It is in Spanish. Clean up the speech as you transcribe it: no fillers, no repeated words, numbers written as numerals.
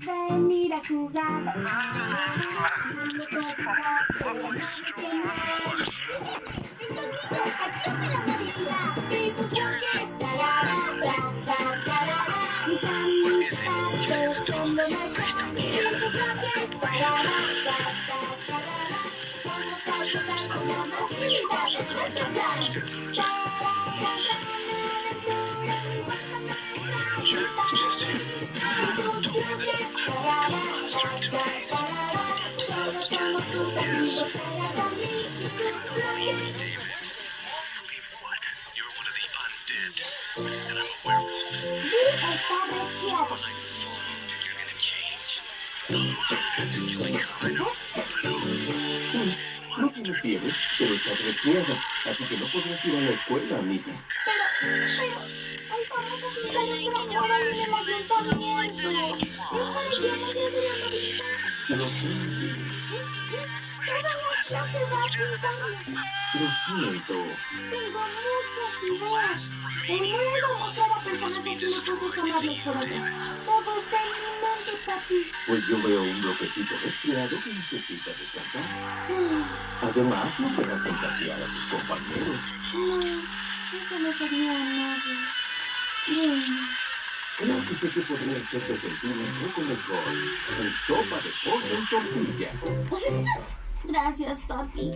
venir a jugar. Niños, aquí está la felicidad. Esos bloques, tarara, ta, ta, tarara. Mis amigos están tocando marcha. Esos bloques, tarara, ta, ta, tarara. Vamos a jugar con la maquinita de nuestro plan. No tienes fiebre, pero estás resfriada, así que no podrás ir a la escuela, mija. Hoy vamos a pintar nuestra boda en el ayuntamiento. Es para el día mayor de la Navidad. Lo sé, Toda la clase va a pintarlo. lo siento. Tengo muchas ideas. El mundo mostrar a personas así no puedes tomarlos por otros. Todo está en mi mente, papi. Pues yo veo un bloquecito resfriado que necesita descansar. Además, no querrás contagiar a tus compañeros. No, eso no sería nada. Bueno. Creo que sé que podría hacerte sentir un poco mejor. En sopa de pollo en tortilla. Gracias, papi.